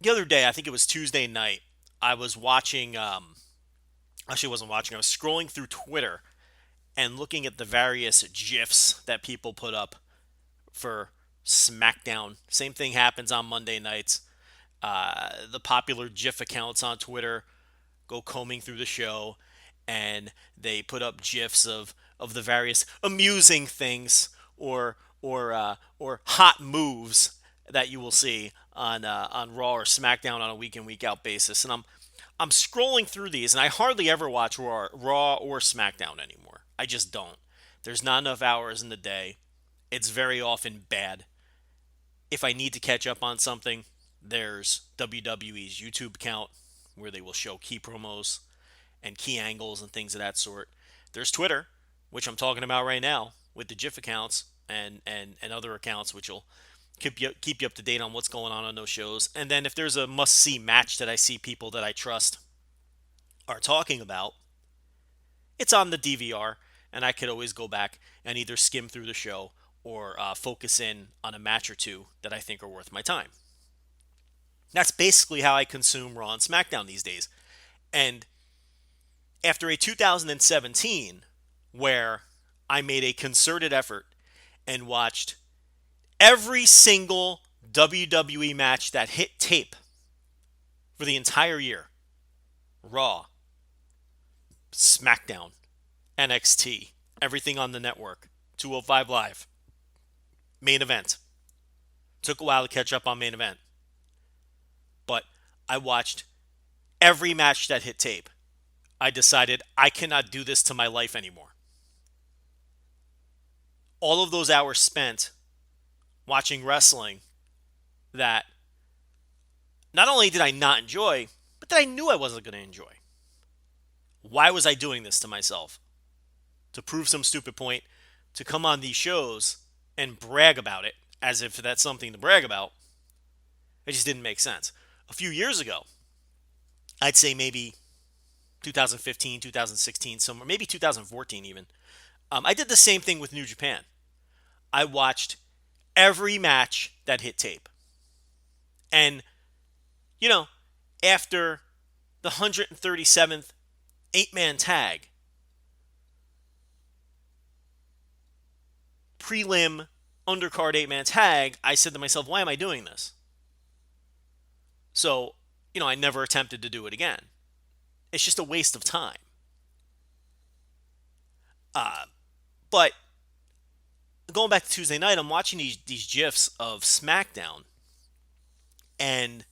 the other day, I think it was Tuesday night, I was watching, actually, I wasn't watching, I was scrolling through Twitter and looking at the various GIFs that people put up for SmackDown. Same thing happens on Monday nights. The popular GIF accounts on Twitter go combing through the show, and they put up GIFs of the various amusing things or hot moves that you will see on Raw or SmackDown on a week in week out basis. And I'm scrolling through these, and I hardly ever watch Raw or SmackDown anymore. I just don't. There's not enough hours in the day. It's very often bad. If I need to catch up on something, there's WWE's YouTube account where they will show key promos and key angles and things of that sort. There's Twitter, which I'm talking about right now with the GIF accounts and other accounts, which will keep you up to date on what's going on those shows. And then if there's a must see match that I see people that I trust are talking about, it's on the DVR, and I could always go back and either skim through the show or focus in on a match or two that I think are worth my time. That's basically how I consume Raw and SmackDown these days. And after a 2017 where I made a concerted effort and watched every single WWE match that hit tape for the entire year, Raw, SmackDown, NXT, everything on the network, 205 Live, main event. Took a while to catch up on main event, but I watched every match that hit tape. I decided I cannot do this to my life anymore. All of those hours spent watching wrestling that not only did I not enjoy, but that I knew I wasn't going to enjoy. Why was I doing this to myself? To prove some stupid point, to come on these shows and brag about it as if that's something to brag about. It just didn't make sense. A few years ago, I'd say maybe 2015, 2016, somewhere, maybe 2014 even, I did the same thing with New Japan. I watched every match that hit tape. And, you know, after the 137th 8-man tag, prelim undercard 8-man tag, I said to myself, why am I doing this? So, I never attempted to do it again. It's just a waste of time. But going back to Tuesday night, I'm watching these GIFs of SmackDown, and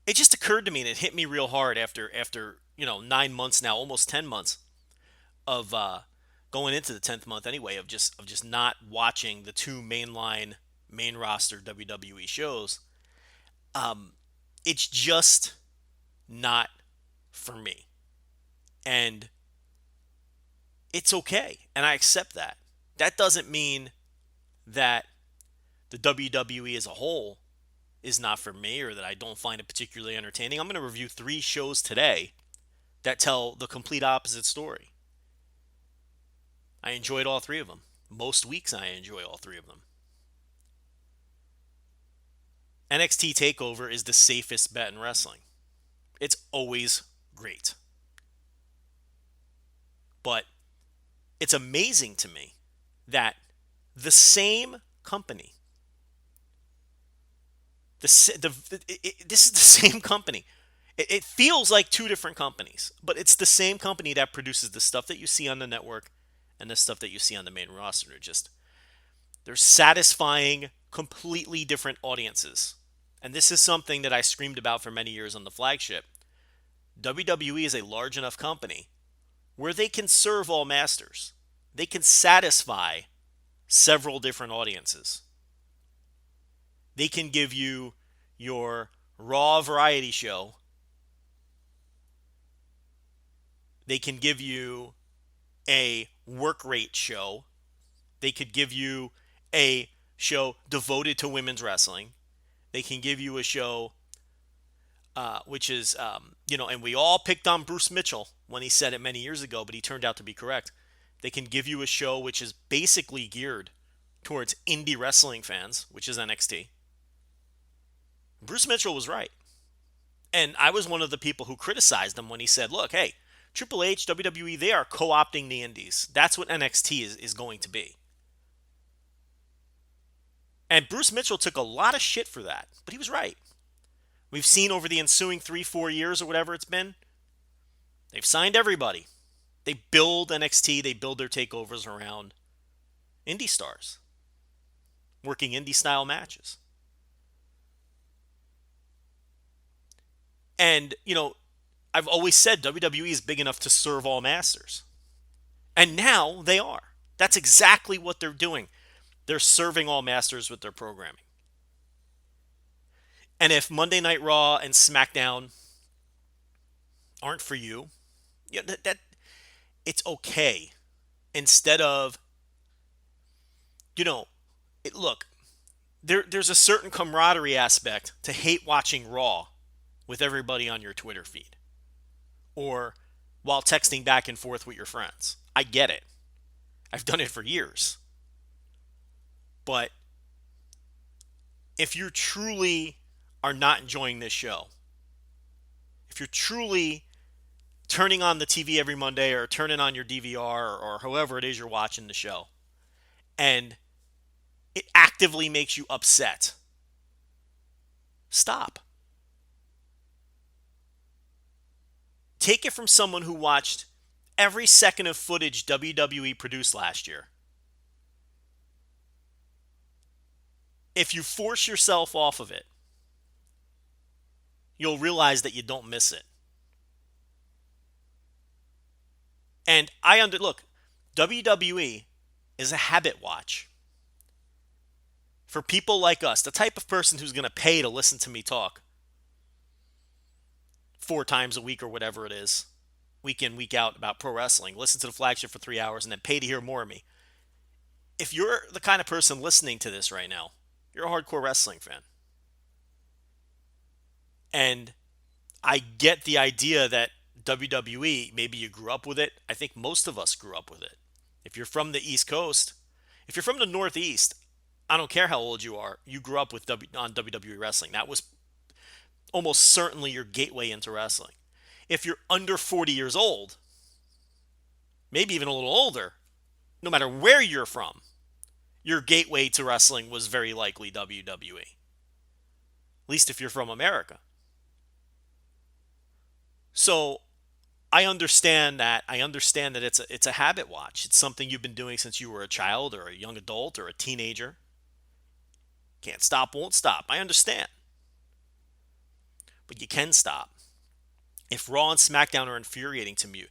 it just occurred to me, and it hit me real hard after 9 months now, almost 10 months of going into the 10th month anyway, of just not watching the two main roster WWE shows. It's just not for me, and it's okay, and I accept that. That doesn't mean that the WWE as a whole is not for me or that I don't find it particularly entertaining. I'm going to review 3 shows today that tell the complete opposite story. I enjoyed all 3 of them. Most weeks I enjoy all 3 of them. NXT TakeOver is the safest bet in wrestling. It's always great. But it's amazing to me that the same company, this is the same company. It feels like 2 different companies, but it's the same company that produces the stuff that you see on the network and the stuff that you see on the main roster. They're satisfying completely different audiences. And this is something that I screamed about for many years on the flagship. WWE is a large enough company where they can serve all masters. They can satisfy several different audiences. They can give you your Raw variety show. They can give you a work rate show. They could give you a show devoted to women's wrestling. They can give you a show which is, and we all picked on Bruce Mitchell when he said it many years ago, but he turned out to be correct. They can give you a show which is basically geared towards indie wrestling fans, which is NXT. Bruce Mitchell was right. And I was one of the people who criticized him when he said, look, hey, Triple H, WWE, they are co opting the indies. That's what NXT is going to be. And Bruce Mitchell took a lot of shit for that, but he was right. We've seen over the ensuing 3-4 years or whatever it's been, they've signed everybody. They build NXT, they build their takeovers around indie stars, working indie style matches. And, I've always said WWE is big enough to serve all masters. And now they are. That's exactly what they're doing. They're serving all masters with their programming. And if Monday Night Raw and SmackDown aren't for you, yeah, that it's okay. Instead of, you know, look, there's a certain camaraderie aspect to hate watching Raw with everybody on your Twitter feed or while texting back and forth with your friends. I get it. I've done it for years. But if you truly are not enjoying this show, if you're truly turning on the TV every Monday or turning on your DVR or however it is you're watching the show, and it actively makes you upset, stop. Take it from someone who watched every second of footage WWE produced last year. If you force yourself off of it, you'll realize that you don't miss it. And look, WWE is a habit watch. For people like us, the type of person who's going to pay to listen to me talk 4 times a week or whatever it is, week in, week out about pro wrestling, listen to the flagship for 3 hours and then pay to hear more of me. If you're the kind of person listening to this right now, you're a hardcore wrestling fan. And I get the idea that WWE, maybe you grew up with it. I think most of us grew up with it. If you're from the East Coast, if you're from the Northeast, I don't care how old you are, you grew up with on WWE wrestling. That was almost certainly your gateway into wrestling. If you're under 40 years old, maybe even a little older, no matter where you're from, your gateway to wrestling was very likely WWE. At least if you're from America. So I understand that. It's a habit watch. It's something you've been doing since you were a child or a young adult or a teenager. Can't stop, won't stop. I understand. But you can stop. If Raw and SmackDown are infuriating to me,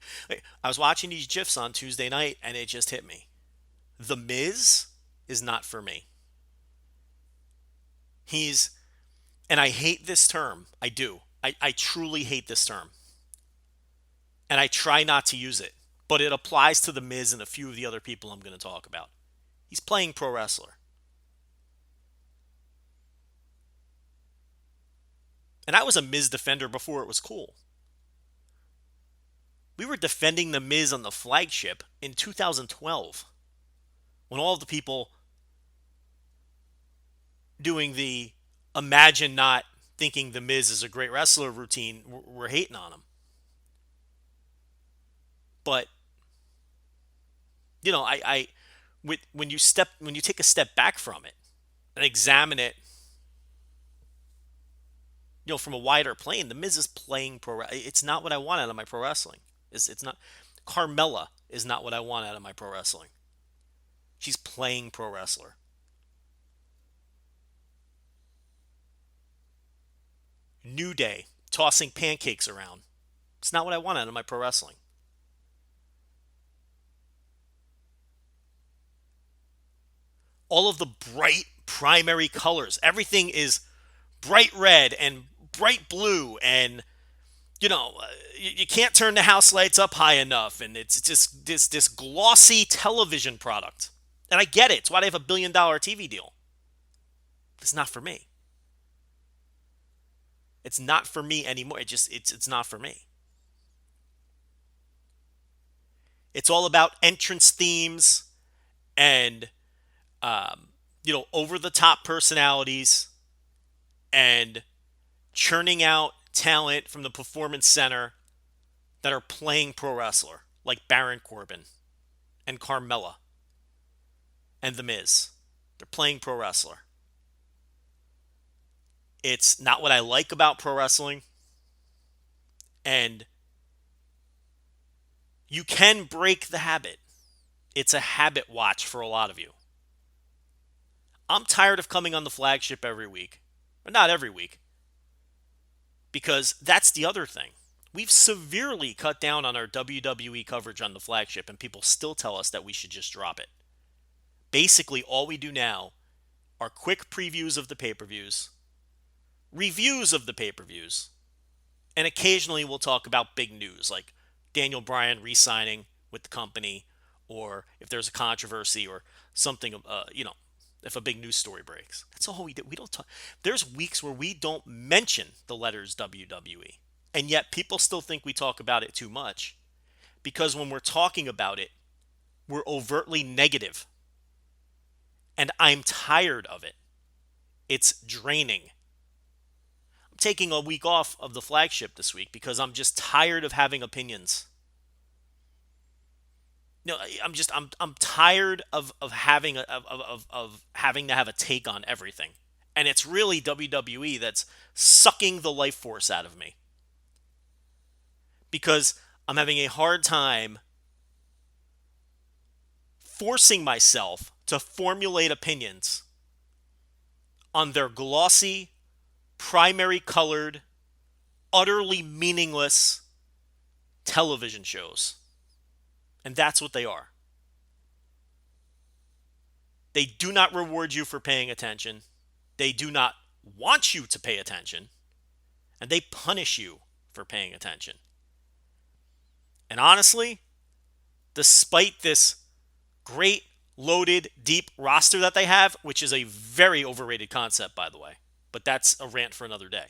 I was watching these GIFs on Tuesday night and it just hit me. The Miz is not for me. And I hate this term. I do. I truly hate this term. And I try not to use it. But it applies to The Miz and a few of the other people I'm going to talk about. He's playing pro wrestler. And I was a Miz defender before it was cool. We were defending The Miz on the flagship in 2012. When all of the people doing the imagine not thinking The Miz is a great wrestler routine were hating on him. But when you take a step back from it and examine it, from a wider plane, The Miz is playing pro. It's not what I want out of my pro wrestling. It's not. Carmella is not what I want out of my pro wrestling. She's playing pro wrestler. New Day tossing pancakes around. It's not what I want out of my pro wrestling. All of the bright primary colors, everything is bright red and bright blue, and you can't turn the house lights up high enough, and it's just this glossy television product. And I get it. It's why they have $1 billion TV deal. It's not for me. It's not for me anymore. It's not for me. It's all about entrance themes and over the top personalities and churning out talent from the Performance Center that are playing pro wrestler, like Baron Corbin and Carmella and The Miz. They're playing pro wrestler. It's not what I like about pro wrestling, and you can break the habit. It's a habit watch for a lot of you. I'm tired of coming on the flagship every week, but not every week, because that's the other thing. We've severely cut down on our WWE coverage on the flagship, and people still tell us that we should just drop it. Basically, all we do now are quick previews of the pay-per-views, reviews of the pay-per-views, and occasionally we'll talk about big news like Daniel Bryan re-signing with the company, or if there's a controversy or something, if a big news story breaks. That's all we do. We don't talk. There's weeks where we don't mention the letters WWE, and yet people still think we talk about it too much, because when we're talking about it, we're overtly negative. And I'm tired of it. It's draining. I'm taking a week off of the flagship this week because I'm just tired of having opinions. No, I'm tired of having of having to have a take on everything. And it's really WWE that's sucking the life force out of me. Because I'm having a hard time forcing myself to formulate opinions on their glossy, primary colored, utterly meaningless television shows. And that's what they are. They do not reward you for paying attention. They do not want you to pay attention. And they punish you for paying attention. And honestly, despite this great, loaded, deep roster that they have, which is a very overrated concept, by the way, but that's a rant for another day.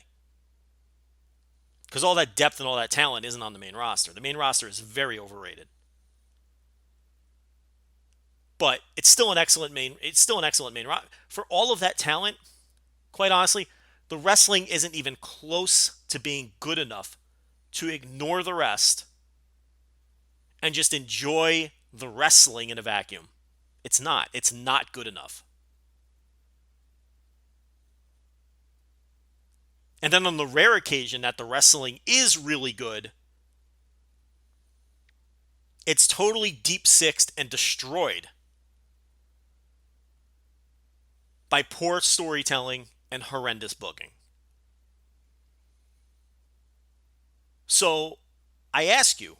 Because all that depth and all that talent isn't on the main roster. The main roster is very overrated. But it's still an excellent main roster. For all of that talent, quite honestly, the wrestling isn't even close to being good enough to ignore the rest and just enjoy the wrestling in a vacuum. It's not. It's not good enough. And then on the rare occasion that the wrestling is really good, it's totally deep-sixed and destroyed by poor storytelling and horrendous booking. So I ask you,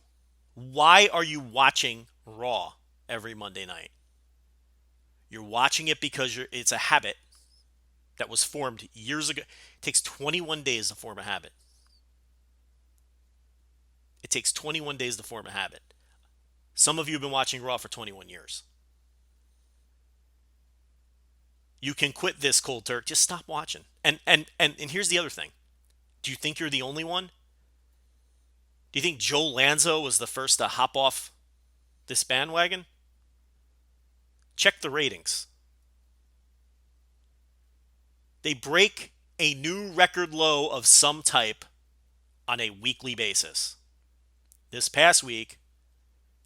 why are you watching Raw every Monday night? You're watching it because it's a habit that was formed years ago. It takes 21 days to form a habit. It takes 21 days to form a habit. Some of you have been watching Raw for 21 years. You can quit this cold turkey. Just stop watching. And here's the other thing. Do you think you're the only one? Do you think Joe Lanza was the first to hop off this bandwagon? Check the ratings. They break a new record low of some type on a weekly basis. This past week,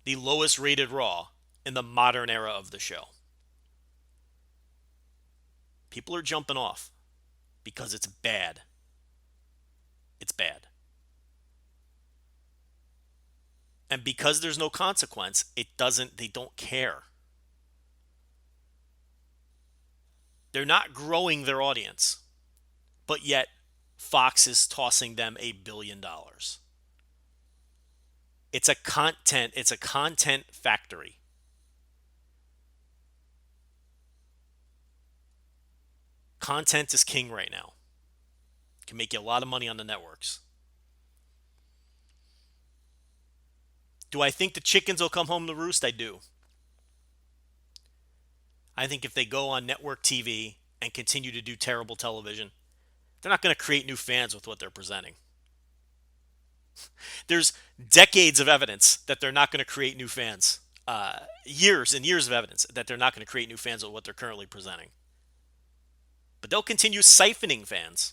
the lowest rated Raw in the modern era of the show. People are jumping off because it's bad. It's bad. And because there's no consequence, they don't care. They're not growing their audience, but yet Fox is tossing them $1 billion. It's a content factory. Content is king right now. Can make you a lot of money on the networks. Do I think the chickens will come home to roost? I do. I think if they go on network TV and continue to do terrible television, they're not going to create new fans with what they're presenting. There's decades of evidence that they're not going to create new fans. Years and years of evidence that they're not going to create new fans with what they're currently presenting. But they'll continue siphoning fans.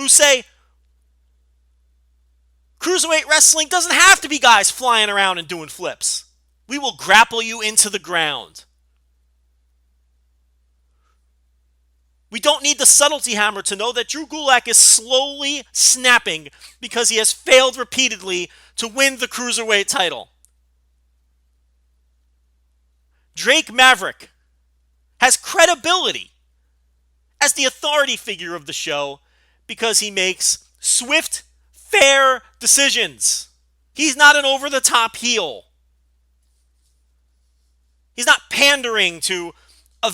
who say cruiserweight wrestling doesn't have to be guys flying around and doing flips. We will grapple you into the ground. We don't need the subtlety hammer to know that Drew Gulak is slowly snapping because he has failed repeatedly to win the cruiserweight title. Drake Maverick has credibility as the authority figure of the show because he makes swift, fair decisions. He's not an over-the-top heel. He's not pandering to a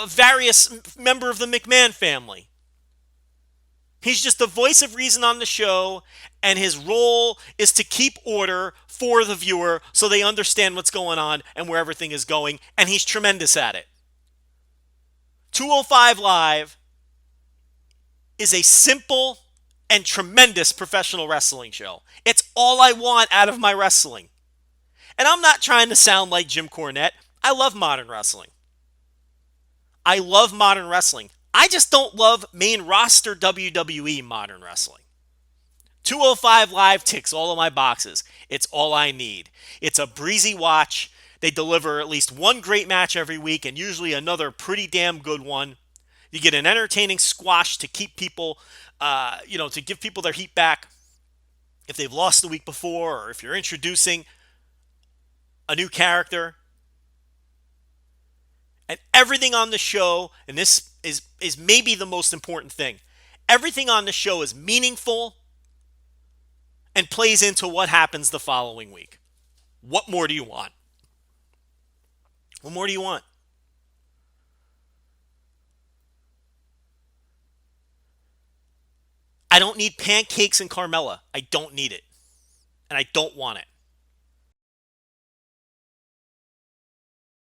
various member of the McMahon family. He's just the voice of reason on the show, and his role is to keep order for the viewer so they understand what's going on and where everything is going, and he's tremendous at it. 205 Live is a simple and tremendous professional wrestling show. It's all I want out of my wrestling. And I'm not trying to sound like Jim Cornette. I love modern wrestling. I love modern wrestling. I just don't love main roster WWE modern wrestling. 205 Live ticks all of my boxes. It's all I need. It's a breezy watch. They deliver at least one great match every week and usually another pretty damn good one. You get an entertaining squash to keep people, to give people their heat back if they've lost the week before or if you're introducing a new character. And everything on the show, and this is maybe the most important thing, everything on the show is meaningful and plays into what happens the following week. What more do you want? What more do you want? I don't need pancakes and Carmella. I don't need it. And I don't want it.